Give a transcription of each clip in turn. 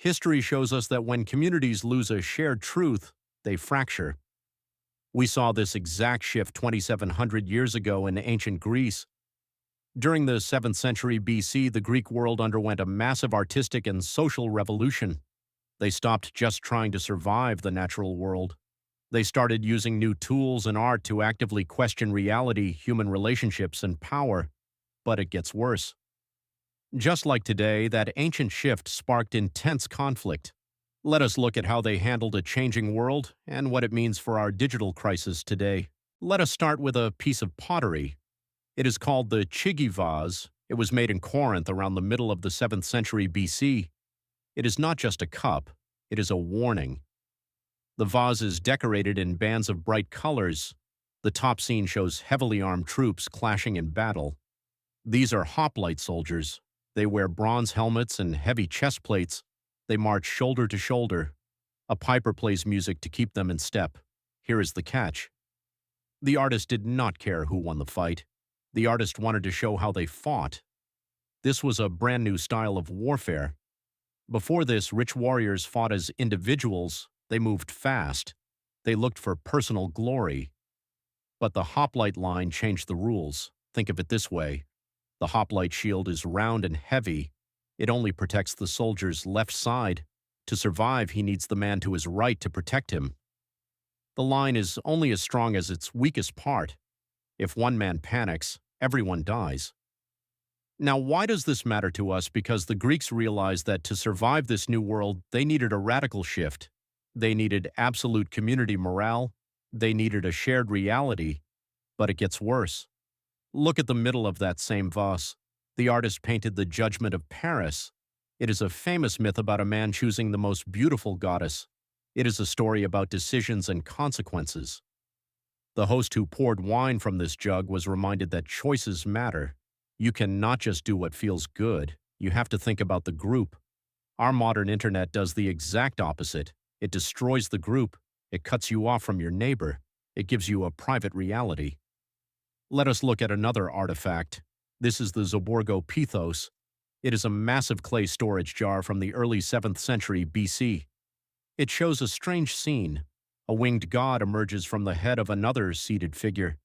History shows us that when communities lose a shared truth, they fracture. We saw this exact shift 2,700 years ago in ancient Greece. During the 7th century BC, the Greek world underwent a massive artistic and social revolution. They stopped just trying to survive the natural world. They started using new tools and art to actively question reality, human relationships, and power. But it gets worse. Just like today, that ancient shift sparked intense conflict. Let us look at how they handled a changing world and what it means for our digital crisis today. Let us start with a piece of pottery. It is called the Chigi vase. It was made in Corinth around the middle of the 7th century BC. It is not just a cup, it is a warning. The vase is decorated in bands of bright colors. The top scene shows heavily armed troops clashing in battle. These are hoplite soldiers. They wear bronze helmets and heavy chest plates. They march shoulder to shoulder. A piper plays music to keep them in step. Here is the catch. The artist did not care who won the fight. The artist wanted to show how they fought. This was a brand new style of warfare. Before this, rich warriors fought as individuals. They moved fast. They looked for personal glory. But the hoplite line changed the rules. Think of it this way. The hoplite shield is round and heavy. It only protects the soldier's left side. To survive, he needs the man to his right to protect him. The line is only as strong as its weakest part. If one man panics, everyone dies. Now, why does this matter to us? Because the Greeks realized that to survive this new world, they needed a radical shift. They needed absolute community morale. They needed a shared reality. But it gets worse. Look at the middle of that same vase. The artist painted the Judgment of Paris. It is a famous myth about a man choosing the most beautiful goddess. It is a story about decisions and consequences. The host who poured wine from this jug was reminded that choices matter. You cannot just do what feels good. You have to think about the group. Our modern internet does the exact opposite. It destroys the group. It cuts you off from your neighbor. It gives you a private reality. Let us look at another artifact. This is the Zoborgo Pithos. It is a massive clay storage jar from the early 7th century BC. It shows a strange scene. A winged god emerges from the head of another seated figure.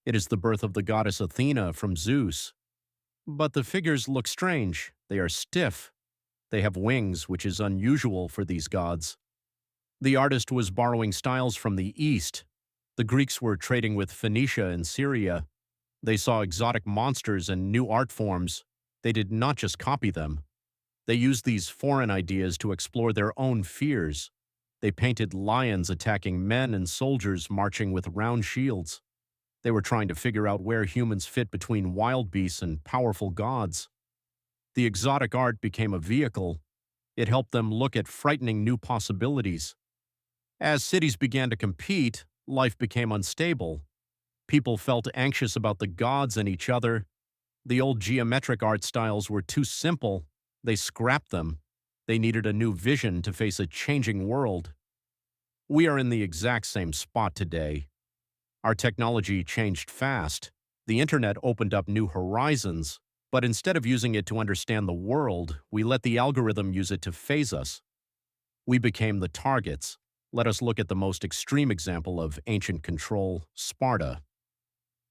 It is the birth of the goddess Athena from Zeus. But the figures look strange. They are stiff. They have wings, which is unusual for these gods. The artist was borrowing styles from the East. The Greeks were trading with Phoenicia and Syria. They saw exotic monsters and new art forms. They did not just copy them. They used these foreign ideas to explore their own fears. They painted lions attacking men and soldiers marching with round shields. They were trying to figure out where humans fit between wild beasts and powerful gods. The exotic art became a vehicle. It helped them look at frightening new possibilities. As cities began to compete, life became unstable. People felt anxious about the gods and each other. The old geometric art styles were too simple. They scrapped them. They needed a new vision to face a changing world. We are in the exact same spot today. Our technology changed fast. The internet opened up new horizons, but instead of using it to understand the world, we let the algorithm use it to phase us. We became the targets. Let us look at the most extreme example of ancient control, Sparta.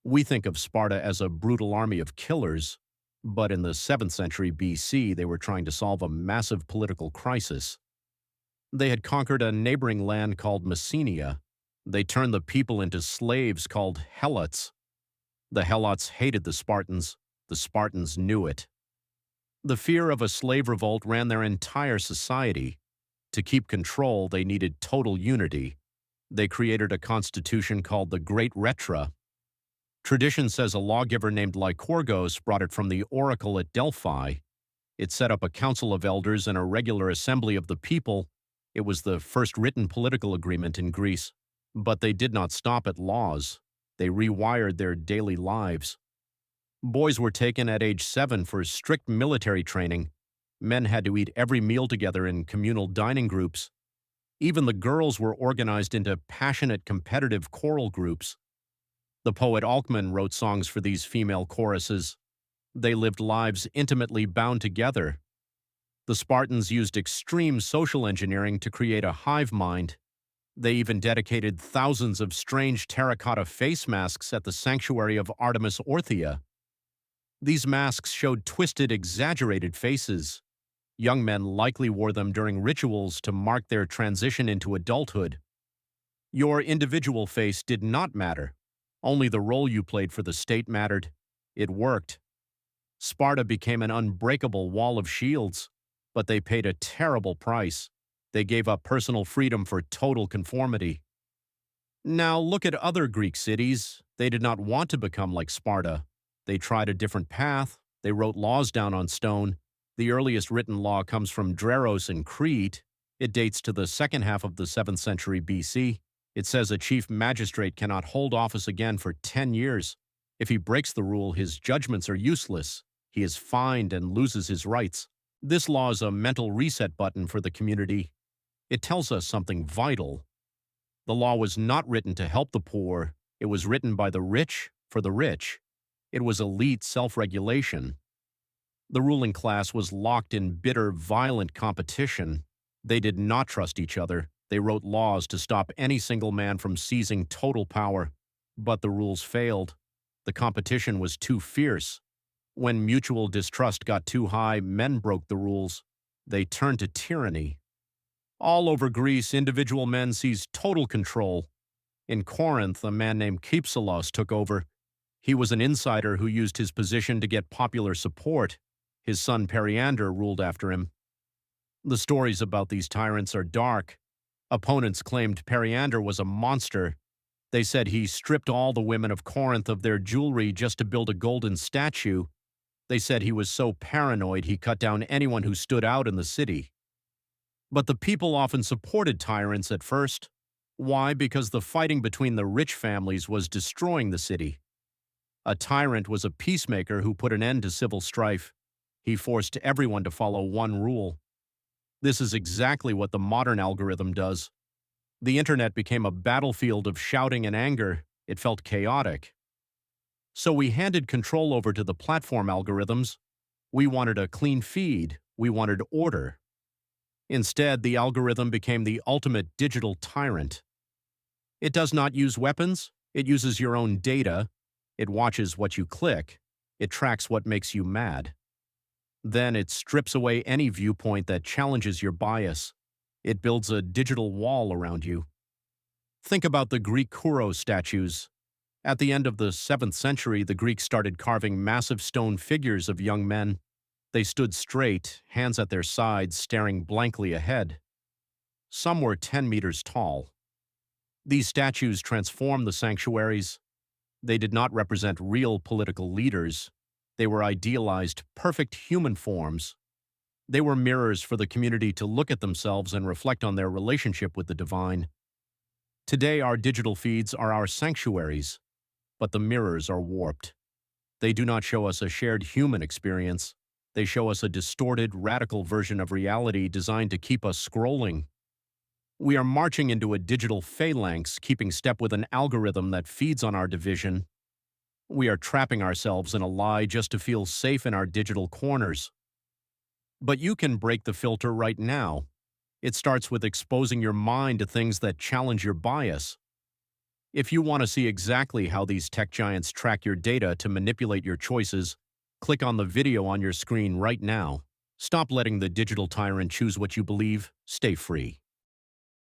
We think of Sparta as a brutal army of killers, but in the 7th century BC, they were trying to solve a massive political crisis. They had conquered a neighboring land called Messenia. They turned the people into slaves called Helots. The Helots hated the Spartans. The Spartans knew it. The fear of a slave revolt ran their entire society. To keep control, they needed total unity. They created a constitution called the Great Retra. Tradition says a lawgiver named Lycurgus brought it from the oracle at Delphi. It set up a council of elders and a regular assembly of the people. It was the first written political agreement in Greece. But they did not stop at laws. They rewired their daily lives. Boys were taken at age 7 for strict military training. Men had to eat every meal together in communal dining groups. Even the girls were organized into passionate competitive choral groups. The poet Alcman wrote songs for these female choruses. They lived lives intimately bound together. The Spartans used extreme social engineering to create a hive mind. They even dedicated thousands of strange terracotta face masks at the sanctuary of Artemis Orthia. These masks showed twisted, exaggerated faces. Young men likely wore them during rituals to mark their transition into adulthood. Your individual face did not matter. Only the role you played for the state mattered. It worked. Sparta became an unbreakable wall of shields, but they paid a terrible price. They gave up personal freedom for total conformity. Now look at other Greek cities. They did not want to become like Sparta. They tried a different path. They wrote laws down on stone. The earliest written law comes from Dreros in Crete. It dates to the second half of the 7th century BC. It says a chief magistrate cannot hold office again for 10 years. If he breaks the rule, his judgments are useless. He is fined and loses his rights. This law is a mental reset button for the community. It tells us something vital. The law was not written to help the poor. It was written by the rich for the rich. It was elite self-regulation. The ruling class was locked in bitter, violent competition. They did not trust each other. They wrote laws to stop any single man from seizing total power. But the rules failed. The competition was too fierce. When mutual distrust got too high, men broke the rules. They turned to tyranny. All over Greece, individual men seized total control. In Corinth, a man named Kypselos took over. He was an insider who used his position to get popular support. His son Periander ruled after him. The stories about these tyrants are dark. Opponents claimed Periander was a monster. They said he stripped all the women of Corinth of their jewelry just to build a golden statue. They said he was so paranoid he cut down anyone who stood out in the city. But the people often supported tyrants at first. Why? Because the fighting between the rich families was destroying the city. A tyrant was a peacemaker who put an end to civil strife. He forced everyone to follow one rule. This is exactly what the modern algorithm does. The internet became a battlefield of shouting and anger. It felt chaotic. So we handed control over to the platform algorithms. We wanted a clean feed. We wanted order. Instead, the algorithm became the ultimate digital tyrant. It does not use weapons. It uses your own data. It watches what you click. It tracks what makes you mad. Then it strips away any viewpoint that challenges your bias. It builds a digital wall around you. Think about the Greek Kouros statues. At the end of the 7th century, the Greeks started carving massive stone figures of young men. They stood straight, hands at their sides, staring blankly ahead. Some were 10 meters tall. These statues transformed the sanctuaries. They did not represent real political leaders. They were idealized, perfect human forms. They were mirrors for the community to look at themselves and reflect on their relationship with the divine. Today, our digital feeds are our sanctuaries, but the mirrors are warped. They do not show us a shared human experience. They show us a distorted, radical version of reality designed to keep us scrolling. We are marching into a digital phalanx, keeping step with an algorithm that feeds on our division. We are trapping ourselves in a lie just to feel safe in our digital corners. But you can break the filter right now. It starts with exposing your mind to things that challenge your bias. If you want to see exactly how these tech giants track your data to manipulate your choices, click on the video on your screen right now. Stop letting the digital tyrant choose what you believe. Stay free.